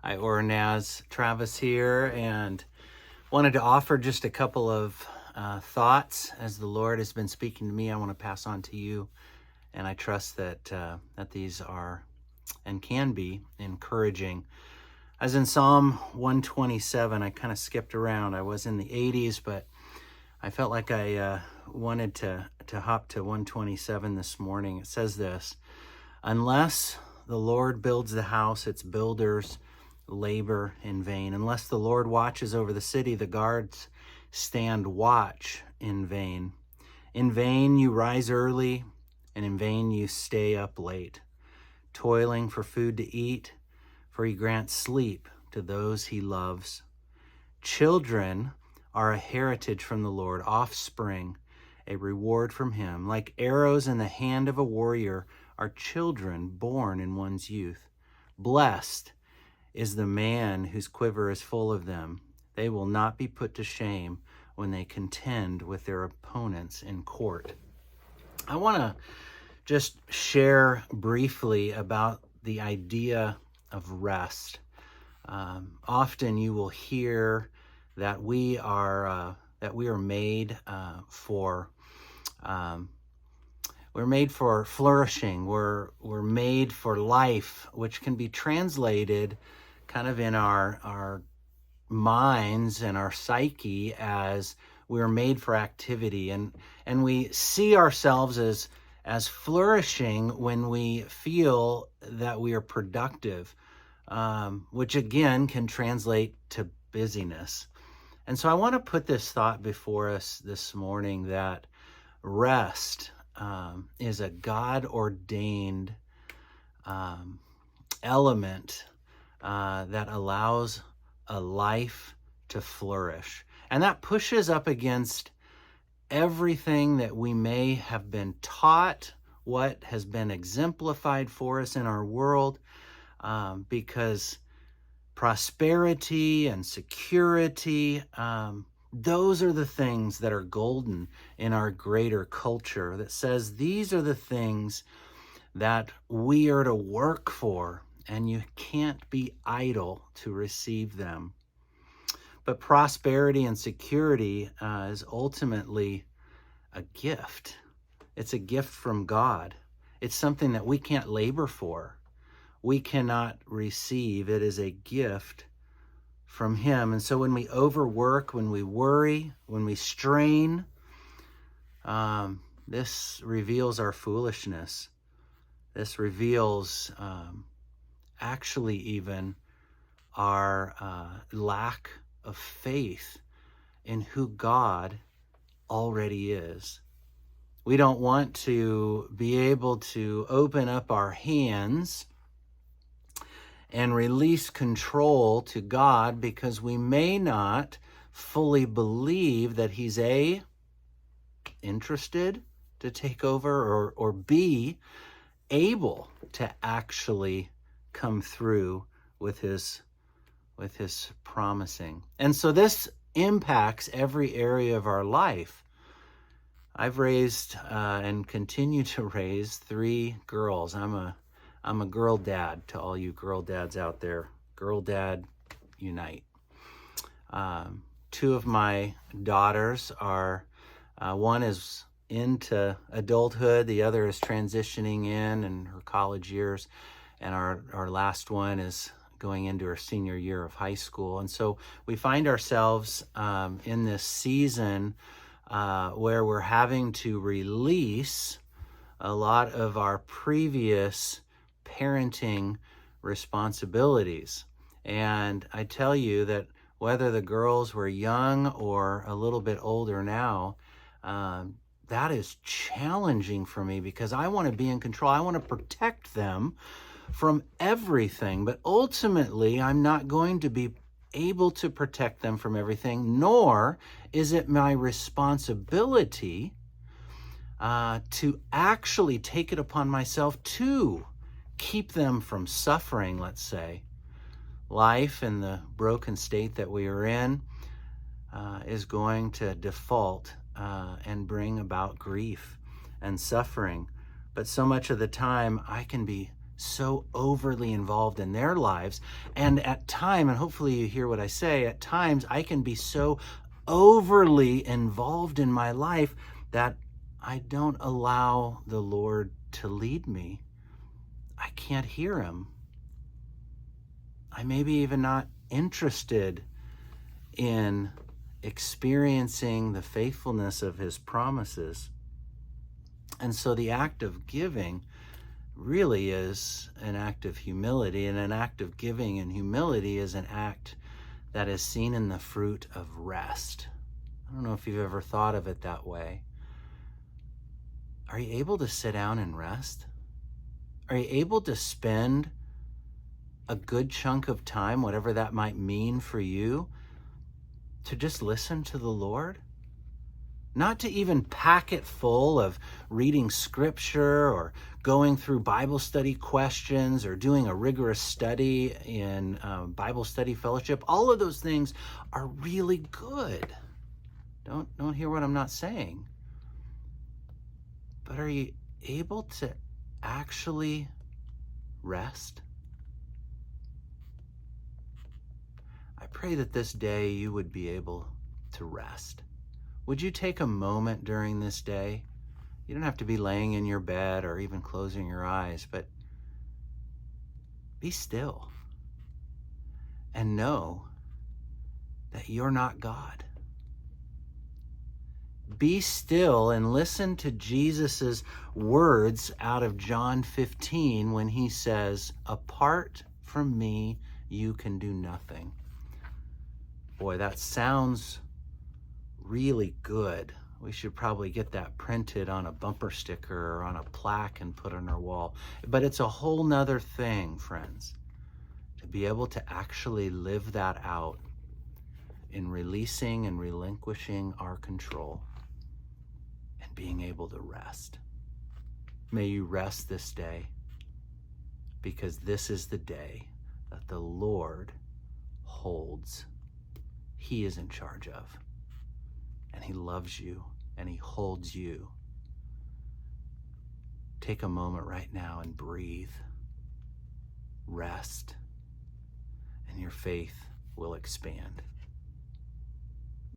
Hi, OroNaz, Travis here, and wanted to offer just a couple of thoughts as the Lord has been speaking to me. I want to pass on to you, and I trust that that these are and can be encouraging. As in Psalm 127, I kind of skipped around. I was in the 80s, but I felt like I wanted to hop to 127 this morning. It says this: unless the Lord builds the house, its builders labor in vain. Unless the Lord watches over the city, the guards stand watch in vain. In vain you rise early, and in vain you stay up late, toiling for food to eat, for he grants sleep to those he loves. Children are a heritage from the Lord, offspring a reward from him. Like arrows in the hand of a warrior are children born in one's youth. Blessed is the man whose quiver is full of them. They will not be put to shame when they contend with their opponents in court. I want to just share briefly about the idea of rest. Often you will hear that we are made for we're made for flourishing. We're made for life, which can be translated kind of in our minds and our psyche as we're made for activity, and we see ourselves as flourishing when we feel that we are productive, which again can translate to busyness. And so I want to put this thought before us this morning that rest is a God-ordained element that allows a life to flourish. And that pushes up against everything that we may have been taught, what has been exemplified for us in our world, because prosperity and security, those are the things that are golden in our greater culture that says these are the things that we are to work for, and you can't be idle to receive them. But prosperity and security is ultimately a gift. It's a gift from God. It's something that we can't labor for. We cannot receive. It is a gift from him. And so when we overwork, when we worry, when we strain, this reveals our foolishness. This reveals actually even our lack of faith in who God already is. We don't want to be able to open up our hands and release control to God because we may not fully believe that he's A, interested to take over, or B, able to actually come through with his promising. And so this impacts every area of our life. I've raised and continue to raise 3 girls. I'm a girl dad to all you girl dads out there. Girl dad unite. 2 of my daughters are, one is into adulthood, the other is transitioning in her college years, and our last one is going into her senior year of high school. And so we find ourselves in this season where we're having to release a lot of our previous parenting responsibilities. And I tell you that whether the girls were young or a little bit older now, that is challenging for me because I want to be in control. I want to protect them from everything, but ultimately I'm not going to be able to protect them from everything, nor is it my responsibility to actually take it upon myself to keep them from suffering, let's say. Life in the broken state that we are in is going to default and bring about grief and suffering. But so much of the time I can be so overly involved in their lives. And at time, and hopefully you hear what I say, at times I can be so overly involved in my life that I don't allow the Lord to lead me. I can't hear him. I may be even not interested in experiencing the faithfulness of his promises. And so the act of giving really is an act of humility, and an act of giving and humility is an act that is seen in the fruit of rest. I don't know if you've ever thought of it that way. Are you able to sit down and rest? Are you able to spend a good chunk of time, whatever that might mean for you, to just listen to the Lord? Not to even pack it full of reading scripture or going through Bible study questions or doing a rigorous study in Bible study fellowship. All of those things are really good. Don't hear what I'm not saying. But are you able to actually rest? I pray that this day you would be able to rest. Would you take a moment during this day? You don't have to be laying in your bed or even closing your eyes, but be still and know that you're not God. Be still and listen to Jesus's words out of John 15 when he says, "Apart from me, you can do nothing." Boy, that sounds really good. We should probably get that printed on a bumper sticker or on a plaque and put on our wall. But it's a whole nother thing, friends, to be able to actually live that out in releasing and relinquishing our control and being able to rest. May you rest this day, because this is the day that the Lord holds. He is in charge of. And he loves you, and he holds you. Take a moment right now and breathe, rest, and your faith will expand.